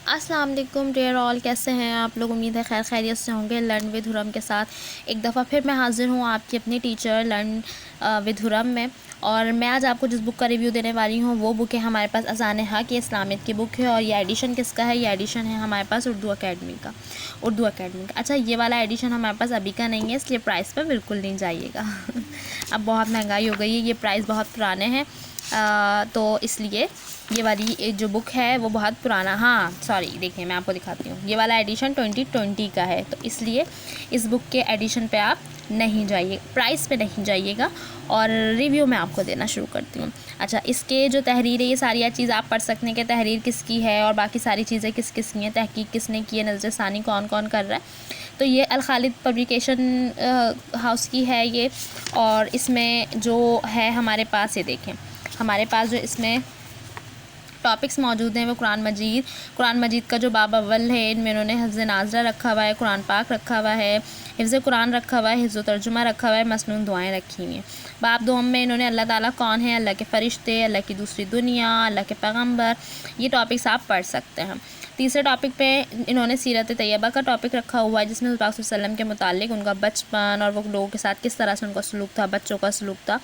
السلام علیکم ڈیئر آل، کیسے ہیں آپ لوگ؟ امید ہے خیر خیریت سے ہوں گے۔ لرن ود ہرم کے ساتھ ایک دفعہ پھر میں حاضر ہوں آپ کی اپنی ٹیچر لرن ود ہرم میں، اور میں آج آپ کو جس بک کا ریویو دینے والی ہوں وہ بک ہے ہمارے پاس اذان حق، یہ اسلامیت کی بک ہے، اور یہ ایڈیشن کس کا ہے؟ یہ ایڈیشن ہے ہمارے پاس اردو اکیڈمی کا۔ اچھا، یہ والا ایڈیشن ہمارے پاس ابھی کا نہیں ہے، اس لیے پرائس پہ بالکل نہیں جائیے گا اب بہت مہنگائی ہو گئی ہے، یہ پرائس بہت پرانے ہیں، تو اس لیے یہ والی جو بک ہے وہ بہت پرانا، دیکھیں میں آپ کو دکھاتی ہوں، یہ والا ایڈیشن 2020 کا ہے، تو اس لیے اس بک کے ایڈیشن پہ آپ نہیں جائیے، پرائس پہ نہیں جائیے گا، اور ریویو میں آپ کو دینا شروع کرتی ہوں۔ اچھا، اس کے جو تحریر ہے، یہ ساری چیز آپ پڑھ سکتے ہیں کہ تحریر کس کی ہے اور باقی ساری چیزیں کس کس کی ہیں، تحقیق کس نے کی ہے، نظر ثانی کون کون کر رہا ہے۔ تو یہ الخالد پبلیکیشن ہاؤس کی ہے یہ، اور اس میں جو ہے ہمارے پاس، یہ دیکھیں ہمارے پاس جو اس میں ٹاپکس موجود ہیں وہ قرآن مجید کا جو باب اول ہے، ان میں انہوں نے حفظ ناظرہ رکھا ہوا ہے، قرآن پاک رکھا ہوا ہے، حفظ قرآن رکھا ہوا ہے، حفظ و ترجمہ رکھا ہوا ہے، مسنون دعائیں رکھی ہوئی ہیں۔ باب دوم میں انہوں نے اللہ تعالیٰ کون ہے، اللہ کے فرشتے، اللہ کی دوسری دنیا، اللہ کے پیغمبر، یہ ٹاپکس آپ پڑھ سکتے ہیں۔ تیسرے ٹاپک پہ انہوں نے سیرت طیبہ کا ٹاپک رکھا ہوا ہے، جس میں حضور پاک صلی اللہ علیہ وسلم کے متعلق ان کا بچپن اور وہ لوگوں کے ساتھ کس طرح سے ان کا سلوک تھا، بچوں کا سلوک تھا،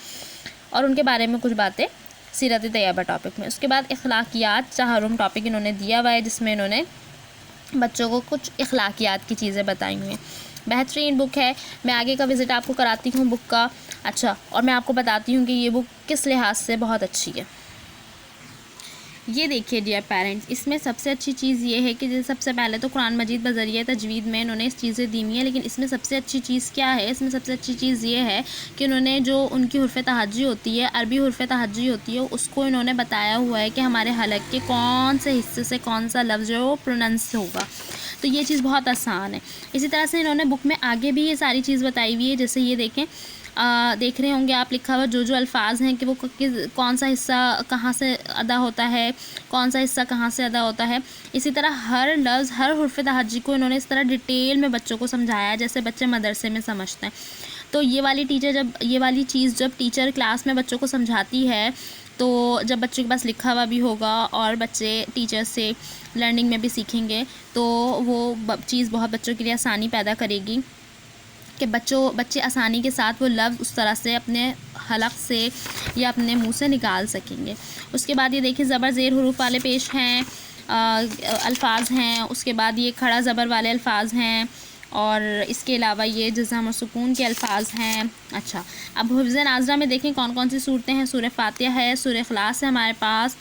اور ان کے بارے میں کچھ باتیں سیرت طیبہ ٹاپک میں۔ اس کے بعد اخلاقیات چہارم ٹاپک انہوں نے دیا ہوا ہے، جس میں انہوں نے بچوں کو کچھ اخلاقیات کی چیزیں بتائی ہوئی ہیں۔ بہترین بک ہے، میں آگے کا وزٹ آپ کو کراتی ہوں بک کا۔ اچھا، اور میں آپ کو بتاتی ہوں کہ یہ بک کس لحاظ سے بہت اچھی ہے۔ یہ دیکھیے ڈیئر پیرنٹس، اس میں سب سے اچھی چیز یہ ہے کہ سب سے پہلے تو قرآن مجید بذریعہ تجوید میں انہوں نے اس چیزیں دی ہوئی ہیں، لیکن اس میں سب سے اچھی چیز کیا ہے؟ اس میں سب سے اچھی چیز یہ ہے کہ انہوں نے جو ان کی حرف تہجی ہوتی ہے، عربی حرف تہجی ہوتی ہے، اس کو انہوں نے بتایا ہوا ہے کہ ہمارے حلق کے کون سے حصے سے کون سا لفظ جو ہے وہ پروننس ہوگا، تو یہ چیز بہت آسان ہے۔ اسی طرح سے انہوں نے بک میں آگے بھی یہ ساری چیز بتائی ہوئی ہے، جیسے یہ دیکھیں، دیکھ رہے ہوں گے آپ، لکھا ہوا جو الفاظ ہیں کہ وہ کون سا حصہ کہاں سے ادا ہوتا ہے، کون سا حصہ کہاں سے ادا ہوتا ہے۔ اسی طرح ہر لفظ، ہر حرف تہجی کو انہوں نے اس طرح ڈیٹیل میں بچوں کو سمجھایا ہے، جیسے بچے مدرسے میں سمجھتے ہیں۔ تو یہ والی چیز جب ٹیچر کلاس میں بچوں کو سمجھاتی ہے، تو جب بچوں کے پاس لکھا ہوا بھی ہوگا اور بچے ٹیچر سے لرننگ میں بھی سیکھیں گے، تو وہ چیز بہت بچوں کے لیے آسانی پیدا کرے گی کہ بچے آسانی کے ساتھ وہ لفظ اس طرح سے اپنے حلق سے یا اپنے منہ سے نکال سکیں گے۔ اس کے بعد یہ دیکھیں، زبر زیر حروف والے پیش ہیں، الفاظ ہیں، اس کے بعد یہ کھڑا زبر والے الفاظ ہیں، اور اس کے علاوہ یہ جزم اور سکون کے الفاظ ہیں۔ اچھا، اب حفظ ناظرہ میں دیکھیں کون کون سی صورتیں ہیں۔ سورہ فاتحہ ہے، سورہ اخلاص ہے ہمارے پاس،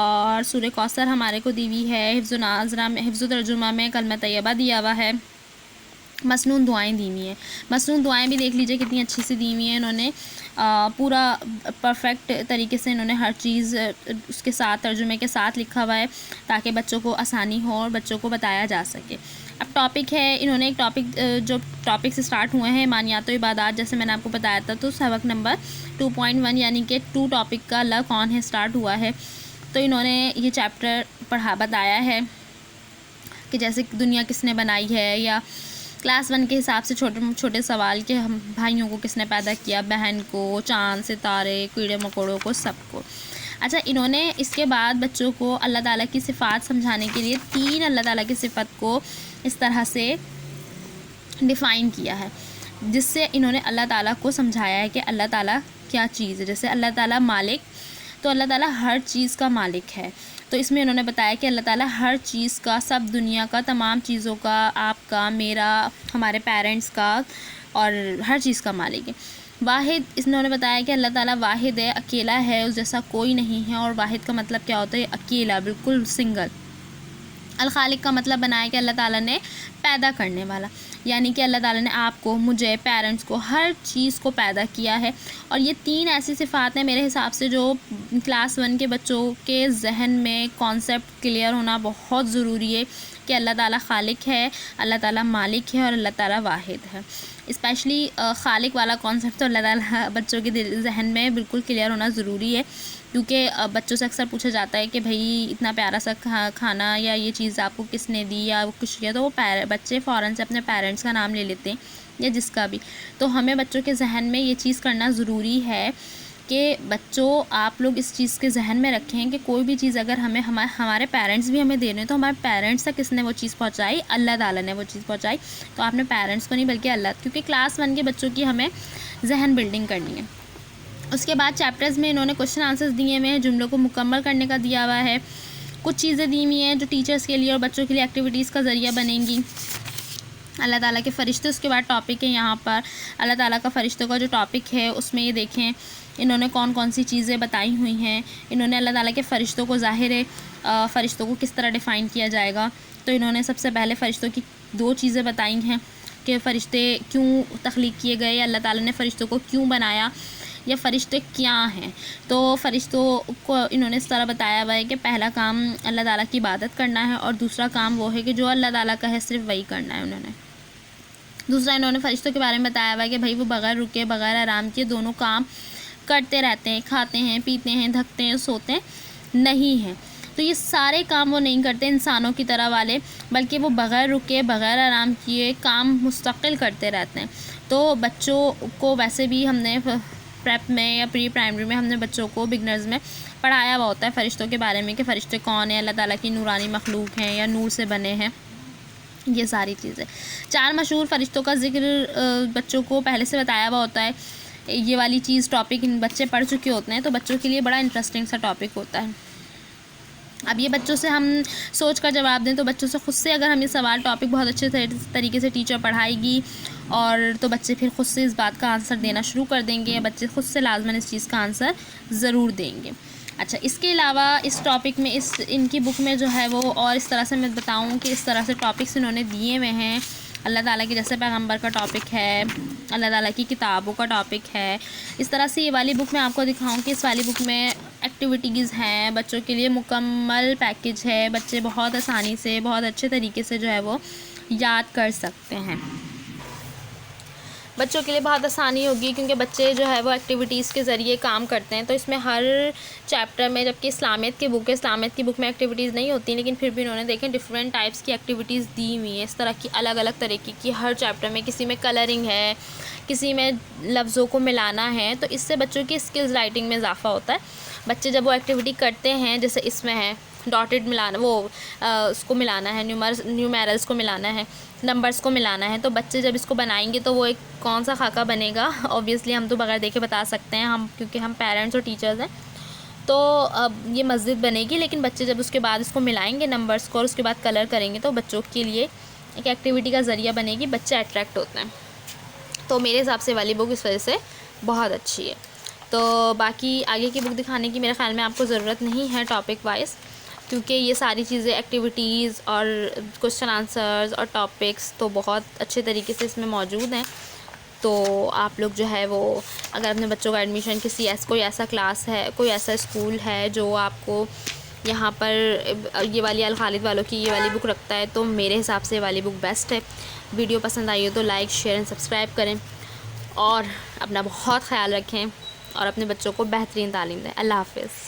اور سورہ کوثر ہمارے کو دی ہوئی ہے۔ حفظ ناظرہ میں، حفظ و ترجمہ میں کلمہ طیبہ دیا ہوا ہے، مسنون دعائیں دی ہوئی ہیں۔ مسنون دعائیں بھی دیکھ لیجئے کتنی اچھی سے دی ہوئی ہیں، انہوں نے پورا پرفیکٹ طریقے سے انہوں نے ہر چیز اس کے ساتھ ترجمے کے ساتھ لکھا ہوا ہے، تاکہ بچوں کو آسانی ہو اور بچوں کو بتایا جا سکے۔ اب ٹاپک ہے، انہوں نے ایک جو ٹاپک سے سٹارٹ ہوئے ہیں، ایمانیات و عبادات، جیسے میں نے آپ کو بتایا تھا، تو سبق نمبر 2.1 یعنی کہ 2 ٹاپک کا اللہ کون ہے سٹارٹ ہوا ہے۔ تو انہوں نے یہ چیپٹر بتایا ہے کہ جیسے دنیا کس نے بنائی ہے، یا کلاس 1 کے حساب سے چھوٹے سوال کہ ہم بھائیوں کو کس نے پیدا کیا، بہن کو، چاند، ستارے، کیڑے مکوڑوں کو، سب کو۔ اچھا، انہوں نے اس کے بعد بچوں کو اللہ تعالیٰ کی صفات سمجھانے کے لیے 3 اللہ تعالیٰ کی صفت کو اس طرح سے ڈیفائن کیا ہے، جس سے انہوں نے اللہ تعالیٰ کو سمجھایا ہے کہ اللہ تعالیٰ کیا چیز ہے۔ جیسے اللہ تعالیٰ مالک، تو اللہ تعالیٰ ہر چیز کا مالک ہے، تو اس میں انہوں نے بتایا کہ اللہ تعالیٰ ہر چیز کا، سب دنیا کا، تمام چیزوں کا، آپ کا، میرا، ہمارے پیرنٹس کا، اور ہر چیز کا مالک ہے۔ واحد، اس نے بتایا کہ اللہ تعالیٰ واحد ہے، اکیلا ہے، اس جیسا کوئی نہیں ہے، اور واحد کا مطلب کیا ہوتا ہے؟ اکیلا، بالکل سنگل۔ الخالق کا مطلب بنایا کہ اللہ تعالیٰ نے پیدا کرنے والا، یعنی کہ اللہ تعالیٰ نے آپ کو، مجھے، پیرنٹس کو، ہر چیز کو پیدا کیا ہے۔ اور یہ 3 ایسی صفات ہیں میرے حساب سے جو کلاس 1 کے بچوں کے ذہن میں کانسیپٹ کلیئر ہونا بہت ضروری ہے، کہ اللہ تعالیٰ خالق ہے، اللہ تعالیٰ مالک ہے، اور اللہ تعالیٰ واحد ہے۔ اسپیشلی خالق والا کانسیپٹ تو اللہ تعالیٰ بچوں کے ذہن میں بالکل کلیئر ہونا ضروری ہے، کیونکہ بچوں سے اکثر پوچھا جاتا ہے کہ بھائی اتنا پیارا سا کھانا یا یہ چیز آپ کو کس نے دی یا کچھ کیا، تو وہ بچے فوراً سے اپنے پیرنٹس کا نام لے لیتے ہیں، یا جس کا بھی۔ تو ہمیں بچوں کے ذہن میں یہ چیز کرنا ضروری ہے کہ بچوں آپ لوگ اس چیز کے ذہن میں رکھیں کہ کوئی بھی چیز اگر ہمارے پیرنٹس بھی ہمیں دے رہے ہیں تو ہمارے پیرنٹس تک کس نے وہ چیز پہنچائی؟ اللہ تعالیٰ نے وہ چیز پہنچائی. تو آپ نے پیرنٹس کو نہیں بلکہ اللہ، کیونکہ کلاس 1 کے بچوں کی ہمیں ذہن بلڈنگ کرنی ہے. اس کے بعد چیپٹرز میں انہوں نے کوشچن آنسرز دیے ہوئے ہیں، جملوں کو مکمل کرنے کا دیا ہوا ہے. کچھ چیزیں دی ہوئی ہیں جو ٹیچرز کے لیے اور بچوں کے لیے ایکٹیویٹیز کا ذریعہ بنیں گی. اللہ تعالیٰ کے فرشتے، اس کے بعد ٹاپک ہے یہاں پر اللہ تعالیٰ کا فرشتوں کا جو ٹاپک ہے اس میں یہ دیکھیں انہوں نے کون کون سی چیزیں بتائی ہوئی ہیں. انہوں نے اللہ تعالیٰ کے فرشتوں کو ظاہر فرشتوں کو کس طرح ڈیفائن کیا جائے گا. تو انہوں نے سب سے پہلے فرشتوں کی 2 چیزیں بتائی ہیں کہ فرشتے کیوں تخلیق کیے گئے، اللہ تعالیٰ نے فرشتوں کو کیوں بنایا، یا فرشتے کیا ہیں. تو فرشتوں کو انہوں نے اس طرح بتایا ہوا ہے کہ پہلا کام اللہ تعالیٰ کی عبادت کرنا ہے، اور دوسرا کام وہ ہے کہ جو اللہ تعالیٰ کا ہے صرف وہی کرنا ہے. انہوں نے فرشتوں کے بارے میں بتایا ہوا ہے کہ بھائی وہ بغیر رکے بغیر آرام کیے دونوں کام کرتے رہتے ہیں، کھاتے ہیں، پیتے ہیں، دھکتے ہیں، سوتے نہیں ہیں. تو یہ سارے کام وہ نہیں کرتے انسانوں کی طرح والے، بلکہ وہ بغیر رکے بغیر آرام کیے کام مستقل کرتے رہتے ہیں. تو بچوں کو ویسے بھی ہم نے پریپ میں یا پری پرائمری میں ہم نے بچوں کو بگنرز میں پڑھایا ہوا ہوتا ہے فرشتوں کے بارے میں کہ فرشتے کون ہیں، اللہ تعالیٰ کی نورانی مخلوق ہیں یا نور سے بنے ہیں، یہ ساری چیزیں. 4 مشہور فرشتوں کا ذکر بچوں کو پہلے سے بتایا ہوا ہوتا ہے. یہ والی چیز ٹاپک بچے پڑھ چکے ہوتے ہیں تو بچوں کے لیے بڑا انٹرسٹنگ سا ٹاپک ہوتا ہے. اب یہ بچوں سے ہم سوچ کر جواب دیں تو بچوں سے خود سے اگر ہم یہ سوال ٹاپک بہت اچھے طریقے سے ٹیچر پڑھائے گی اور تو بچے پھر خود سے اس بات کا آنسر دینا شروع کر دیں گے، یا بچے خود سے لازماً اس چیز کا آنسر ضرور دیں گے. اچھا، اس کے علاوہ اس ٹاپک میں ان کی بک میں جو ہے وہ اور اس طرح سے میں بتاؤں کہ اس طرح سے ٹاپکس انہوں نے دیے ہوئے ہیں. اللہ تعالیٰ کے جیسے پیغمبر کا ٹاپک ہے، اللہ تعالیٰ کی کتابوں کا ٹاپک ہے. اس طرح سے یہ والی بک میں آپ کو دکھاؤں کہ اس والی بک میں ایکٹیویٹیز ہیں، بچوں کے لیے مکمل پیکیج ہے. بچے بہت آسانی سے بہت اچھے طریقے سے جو ہے وہ یاد کر سکتے ہیں. بچوں کے لیے بہت آسانی ہوگی کیونکہ بچے جو ہے وہ ایکٹیویٹیز کے ذریعے کام کرتے ہیں. تو اس میں ہر چیپٹر میں، جبکہ اسلامیت کی بک ہے، اسلامیت کی بک میں ایکٹیویٹیز نہیں ہوتی، لیکن پھر بھی انہوں نے دیکھیں ڈفرینٹ ٹائپس کی ایکٹیویٹیز دی ہوئی ہیں اس طرح کی الگ الگ طریقے کی ہر چیپٹر میں. کسی میں کلرنگ ہے، کسی میں لفظوں کو ملانا ہے. تو اس سے بچوں کی اسکلز رائٹنگ میں اضافہ ہوتا ہے. بچے جب وہ ایکٹیویٹی کرتے ہیں، جیسے اس میں ہے ڈاٹڈ ملانا، وہ اس کو ملانا ہے، نیومیرلس کو ملانا ہے، نمبرز کو ملانا ہے. تو بچے جب اس کو بنائیں گے تو وہ ایک کون سا خاکہ بنے گا اوبیسلی ہم تو بغیر دیکھے بتا سکتے ہیں کیونکہ ہم پیرنٹس اور ٹیچرز ہیں. تو اب یہ مسجد بنے گی، لیکن بچے جب اس کے بعد اس کو ملائیں گے نمبرز کو اور اس کے بعد کلر کریں گے تو بچوں کے لیے ایک ایکٹیویٹی کا ذریعہ بنے گی. بچے اٹریکٹ ہوتے ہیں. تو میرے حساب سے والی بک اس وجہ سے بہت اچھی ہے. تو باقی آگے کی بک دکھانے کی میرے خیال میں آپ کو ضرورت نہیں ہے ٹاپک وائز، کیونکہ یہ ساری چیزیں ایکٹیویٹیز اور کوشچن آنسرز اور ٹاپکس تو بہت اچھے طریقے سے اس میں موجود ہیں. تو آپ لوگ جو ہے وہ اگر اپنے بچوں کا ایڈمیشن کوئی ایسا کلاس ہے، کوئی ایسا اسکول ہے جو آپ کو یہاں پر یہ والی الخالد والوں کی یہ والی بک رکھتا ہے، تو میرے حساب سے یہ والی بک بیسٹ ہے. ویڈیو پسند آئی ہو تو لائک، شیئر اینڈ سبسکرائب کریں، اور اپنا بہت خیال رکھیں اور اپنے بچوں کو بہترین تعلیم دیں. اللہ حافظ.